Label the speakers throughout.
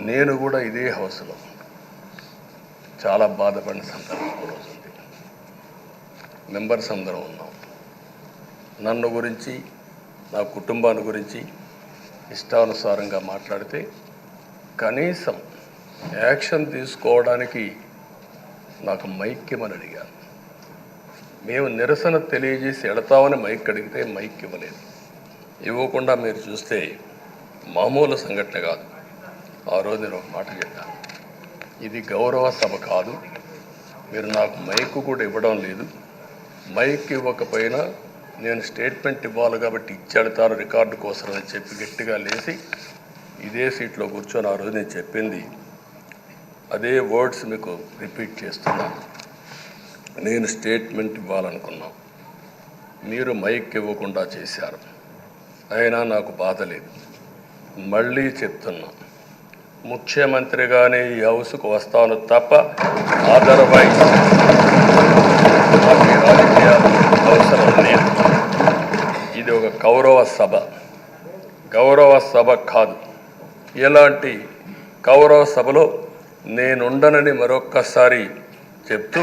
Speaker 1: నేను కూడా ఇదే హౌస్లో చాలా బాధపడిన సందర్భం రోజు ఉంది. మెంబర్స్ అందరం ఉన్నాం. నన్ను గురించి నా కుటుంబాన్ని గురించి ఇష్టానుసారంగా మాట్లాడితే కనీసం యాక్షన్ తీసుకోవడానికి నాకు మైక్ ఇవ్వమని అడిగాను. మేము నిరసన తెలియజేసి వెళతామని మైక్ అడిగితే మైక్ ఇవ్వలేదు. ఇవ్వకుండా మీరు చూస్తే మామూలు సంఘటన కాదు. ఆ రోజు నేను ఒక మాట చెప్పాను, ఇది గౌరవ సభ కాదు, మీరు నాకు మైక్ కూడా ఇవ్వడం లేదు. మైక్ ఇవ్వకపోయినా నేను స్టేట్మెంట్ ఇవ్వాలి కాబట్టి ఇచ్చెడతాను రికార్డు కోసం అని చెప్పి గట్టిగా లేచి ఇదే సీట్లో కూర్చొని ఆ రోజు నేను చెప్పింది అదే వర్డ్స్ మీకు రిపీట్ చేస్తున్నాను. నేను స్టేట్మెంట్ ఇవ్వాలనుకున్నాను, మీరు మైక్ ఇవ్వకుండా చేశారు. అయినా నాకు బాధ లేదు. మళ్ళీ చెప్తున్నా, ముఖ్యమంత్రిగానే ఈ హౌస్కు వస్తాను తప్ప అదర్వైజ్ రాజకీయాలు అవసరం లేదు. ఇది ఒక గౌరవ సభ కాదు. ఇలాంటి గౌరవ సభలో నేనుండనని మరొక్కసారి చెప్తూ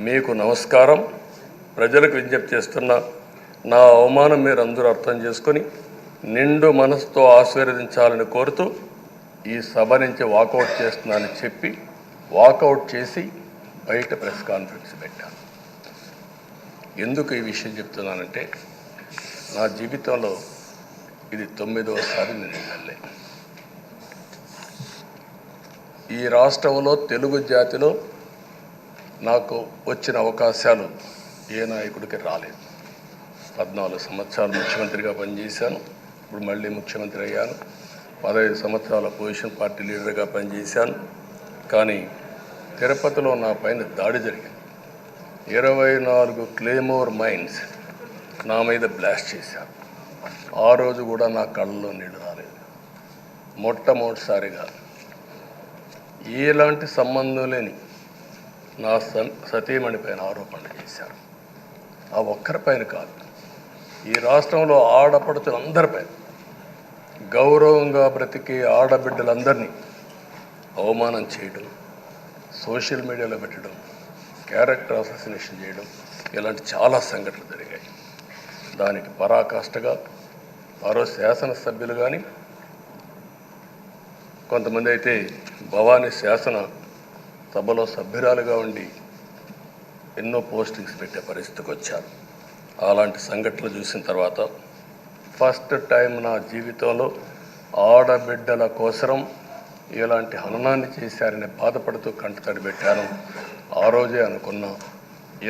Speaker 1: మీకు నమస్కారం. ప్రజలకు విజ్ఞప్తి చేస్తున్నా, నా అవమానం మీరు అందరూ అర్థం చేసుకొని నిండు మనసుతో ఆశీర్వదించాలని కోరుతూ ఈ సభ నుంచి వాకౌట్ చేస్తున్నానని చెప్పి వాకౌట్ చేసి బయట ప్రెస్ కాన్ఫరెన్స్ పెట్టాను. ఎందుకు ఈ విషయం చెప్తున్నానంటే, నా జీవితంలో ఇది 9వసారి నేను ఎమ్మెల్యే. ఈ రాష్ట్రంలో తెలుగు జాతిలో నాకు వచ్చిన అవకాశాలు ఏ నాయకుడికి రాలేదు. 14 సంవత్సరాలు ముఖ్యమంత్రిగా పనిచేశాను. ఇప్పుడు మళ్ళీ ముఖ్యమంత్రి అయ్యాను. 15 సంవత్సరాల పొజిషన్ పార్టీ లీడర్గా పనిచేశాను. కానీ తిరుపతిలో నా పైన దాడి జరిగింది. 24 క్లేమోర్ మైన్స్ నా మీద బ్లాస్ట్ చేశారు. ఆ రోజు కూడా నా కళ్ళలో నీళ్ళు రాలేదు. మొట్టమొదటిసారిగా ఎలాంటి సంబంధం లేని నా సతీమణి పైన ఆరోపణలు చేశారు. ఆ ఒక్కరిపైన కాదు, ఈ రాష్ట్రంలో ఆడపడుతులందరిపైన, గౌరవంగా బ్రతికే ఆడబిడ్డలందరినీ అవమానం చేయడం, సోషల్ మీడియాలో పెట్టడం, క్యారెక్టర్ అసాసినేషన్ చేయడం, ఇలాంటి చాలా సంఘటనలు జరిగాయి. దానికి పరాకాష్ఠగా మరో శాసనసభ్యులు కానీ, కొంతమంది అయితే భవానీ శాసన సభలో సభ్యురాలుగా ఉండి ఎన్నో పోస్టింగ్స్ పెట్టే పరిస్థితికి వచ్చారు. అలాంటి సంఘటనలు చూసిన తర్వాత ఫస్ట్ టైం నా జీవితంలో ఆడబిడ్డల కోసరం ఇలాంటి హననాన్ని చేశారని బాధపడుతూ కంటతడి పెట్టాను. ఆ రోజే అనుకున్నా,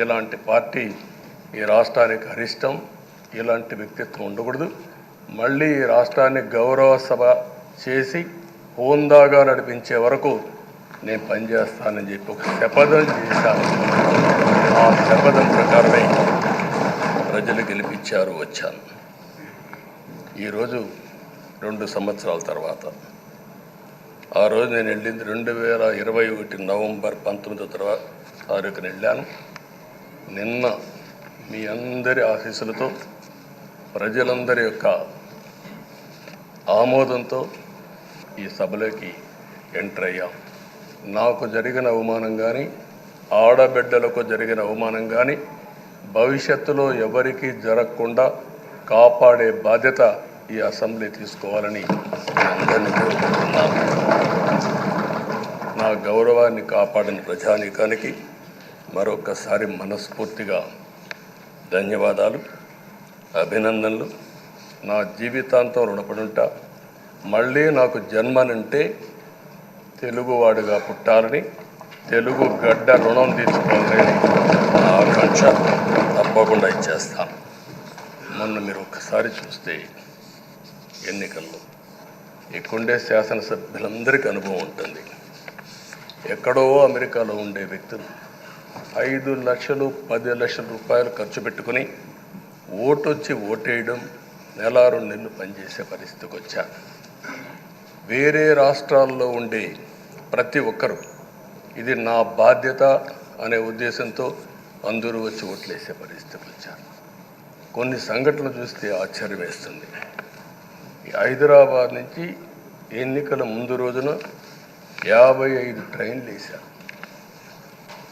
Speaker 1: ఇలాంటి పార్టీ ఈ రాష్ట్రానికి అరిష్టం, ఇలాంటి వ్యక్తిత్వం ఉండకూడదు. మళ్ళీ ఈ రాష్ట్రాన్ని గౌరవ సభ చేసి హోందాగా నడిపించే వరకు నేను పనిచేస్తానని చెప్పి ఒక శపథం చేశాను. ఆ శపథం ప్రకారమే ప్రజలు గెలిపించారు, వచ్చాను. ఈరోజు 2 సంవత్సరాల తర్వాత, ఆ రోజు నేను వెళ్ళింది 2021 నవంబర్ 19వ తారీఖున వెళ్ళాను. నిన్న మీ అందరి ఆశీస్సులతో, ప్రజలందరి యొక్క ఆమోదంతో ఈ సభలోకి ఎంటర్ అయ్యాం. నాకు జరిగిన అవమానం కానీ, ఆడబిడ్డలకు జరిగిన అవమానం కానీ భవిష్యత్తులో ఎవరికీ జరగకుండా కాపాడే బాధ్యత ఈ అసెంబ్లీ తీసుకోవాలని అందరినీ కోరుకుంటున్నాను. నా గౌరవాన్ని కాపాడిన ప్రజానీకానికి మరొకసారి మనస్ఫూర్తిగా ధన్యవాదాలు, అభినందనలు. నా జీవితాంతం రుణపడి ఉంటా. మళ్ళీ నాకు జన్మనంటే తెలుగువాడుగా పుట్టాలని, తెలుగు గడ్డ రుణం తీసుకోవాలని నా ఆకాంక్ష. తప్పకుండా ఇచ్చేస్తాను. మొన్న మీరు ఒక్కసారి చూస్తే ఎన్నికల్లో ఇక్కడుండే శాసనసభ్యులందరికీ అనుభవం ఉంటుంది. ఎక్కడో అమెరికాలో ఉండే వ్యక్తులు 5 లక్షలు 10 లక్షల రూపాయలు ఖర్చు పెట్టుకుని ఓటొచ్చి ఓటేయడం, నెల 2 నెలలు పనిచేసే పరిస్థితికి వచ్చారు. వేరే రాష్ట్రాల్లో ఉండే ప్రతి ఒక్కరూ ఇది నా బాధ్యత అనే ఉద్దేశంతో అందరూ వచ్చి ఓట్లేసే పరిస్థితికి వచ్చారు. కొన్ని సంఘటనలు చూస్తే ఆశ్చర్యం వేస్తుంది. హైదరాబాద్ నుంచి ఎన్నికల ముందు రోజున 55 ట్రైన్లు వేశారు.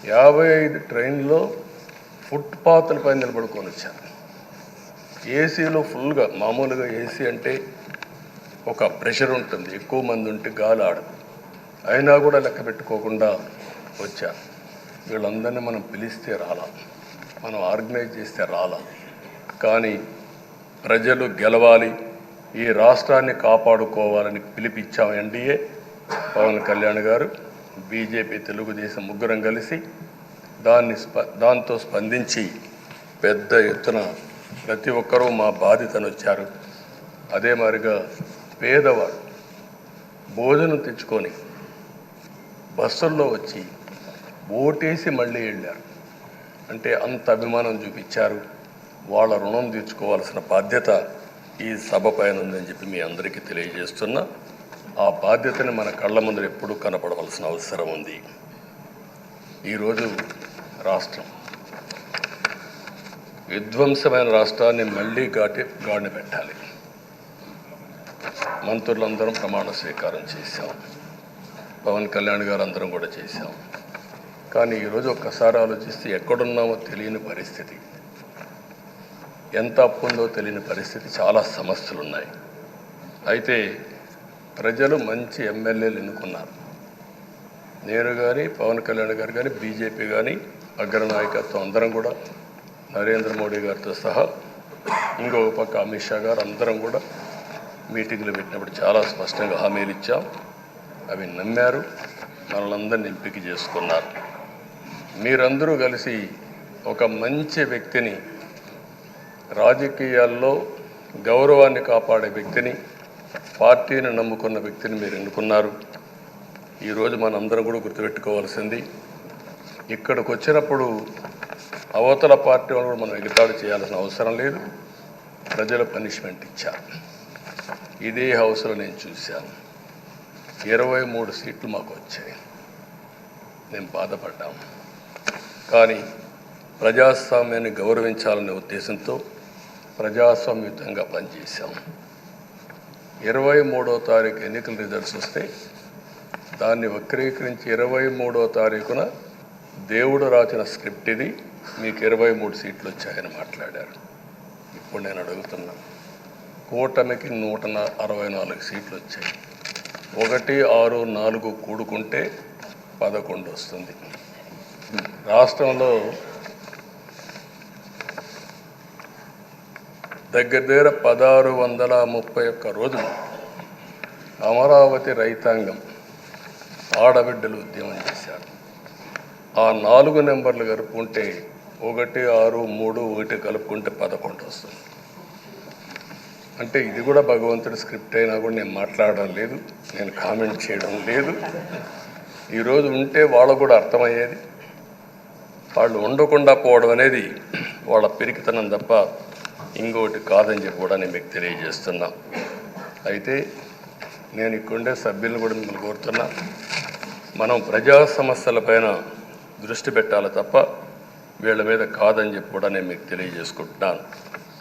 Speaker 1: 55 ట్రైన్లో ఫుట్పాత్ల పైన నిలబడుకొని వచ్చారు. ఏసీలో ఫుల్గా, మామూలుగా ఏసీ అంటే ఒక ప్రెషర్ ఉంటుంది, ఎక్కువ మంది ఉంటే గాలి ఆడదు. అయినా కూడా లెక్క పెట్టుకోకుండా వచ్చారు. వీళ్ళందరినీ మనం పిలిస్తే రాలా, మనం ఆర్గనైజ్ చేస్తే రాలా. కానీ ప్రజలు గెలవాలి, ఈ రాష్ట్రాన్ని కాపాడుకోవాలని పిలిపించాం. ఎన్డీఏ, పవన్ కళ్యాణ్ గారు, బీజేపీ, తెలుగుదేశం ముగ్గురం కలిసి దాంతో స్పందించి పెద్ద ఎత్తున ప్రతి ఒక్కరూ మా బాధ్యతను వచ్చారు. అదే మాదిరిగా పేదవాడు భోజనం తెచ్చుకొని బస్సుల్లో వచ్చి ఓటేసి మళ్ళీ వెళ్ళారు. అంటే అంత అభిమానం చూపించారు. వాళ్ళ రుణం తీర్చుకోవాల్సిన బాధ్యత ఈ సభ పైన ఉందని చెప్పి మీ అందరికీ తెలియజేస్తున్నా. ఆ బాధ్యతని మన కళ్ళ ముందు ఎప్పుడూ కనపడవలసిన అవసరం ఉంది. ఈరోజు రాష్ట్రం విధ్వంసమైన రాష్ట్రాన్ని మళ్ళీ గాడిన పెట్టాలి. మంత్రులందరం ప్రమాణ స్వీకారం చేశాం, పవన్ కళ్యాణ్ గారు అందరం కూడా చేశాం. కానీ ఈరోజు ఒక్కసారి ఆలోచిస్తే ఎక్కడున్నామో తెలియని పరిస్థితి, ఎంత అప్పు ఉందో తెలియని పరిస్థితి, చాలా సమస్యలు ఉన్నాయి. అయితే ప్రజలు మంచి ఎమ్మెల్యేలు ఎన్నుకున్నారు. నేను కానీ, పవన్ కళ్యాణ్ గారు కానీ, బీజేపీ కానీ, అగ్రనాయకత్వం అందరం కూడా, నరేంద్ర మోడీ గారితో సహా ఇంకొక పక్క అమిత్ షా గారు అందరం కూడా మీటింగ్లు పెట్టినప్పుడు చాలా స్పష్టంగా హామీలు ఇచ్చాం. అవి నమ్మారు, మనలందరినీ ఎంపిక చేసుకున్నారు. మీరందరూ కలిసి ఒక మంచి వ్యక్తిని, రాజకీయాల్లో గౌరవాన్ని కాపాడే వ్యక్తిని, పార్టీని నమ్ముకున్న వ్యక్తిని మీరు ఎన్నుకున్నారు. ఈరోజు మనందరం కూడా గుర్తుపెట్టుకోవాల్సింది, ఇక్కడికి వచ్చినప్పుడు అవతల పార్టీ వాళ్ళు కూడా మనం ఎగతాళి చేయాల్సిన అవసరం లేదు. ప్రజలు పనిష్మెంట్ ఇచ్చారు. ఇదే హౌస్లో నేను చూశాను, 23 సీట్లు మాకు వచ్చాయి. నేను బాధపడ్డాము. కానీ ప్రజాస్వామ్యాన్ని గౌరవించాలనే ఉద్దేశంతో ప్రజాస్వామ్యుతంగా పనిచేశాం. 23వ తారీఖు ఎన్నికల రిజల్ట్స్ వస్తే దాన్ని వక్రీకరించి 23వ తారీఖున దేవుడు రాసిన స్క్రిప్ట్ ఇది, మీకు 23 సీట్లు వచ్చాయని మాట్లాడారు. ఇప్పుడు నేను అడుగుతున్నా, కూటమికి 164 సీట్లు వచ్చాయి. 1, 6, 4 కూడుకుంటే 11 వస్తుంది. రాష్ట్రంలో దగ్గర 1631 రోజులు అమరావతి రైతాంగం ఆడబిడ్డలు ఉద్యమం చేశారు. ఆ 4 నెంబర్లు కలుపుకుంటే 1, 6, 3, 1 కలుపుకుంటే 11 వస్తుంది. అంటే ఇది కూడా భగవంతుడి స్క్రిప్ట్ అయినా కూడా నేను మాట్లాడడం లేదు, నేను కామెంట్ చేయడం లేదు. ఈరోజు ఉంటే వాళ్ళకు కూడా అర్థమయ్యేది. వాళ్ళు ఉండకుండా పోవడం అనేది వాళ్ళ పిరికితనం తప్ప ఇంకోటి కాదని చెప్పి కూడా నేను మీకు తెలియజేస్తున్నా. అయితే నేను ఇక్కడుండే సభ్యులను కూడా మిమ్మల్ని కోరుతున్నా, మనం ప్రజా సమస్యలపైన దృష్టి పెట్టాలి తప్ప వీళ్ళ మీద కాదని చెప్పి కూడా నేను మీకు తెలియజేసుకుంటున్నాను.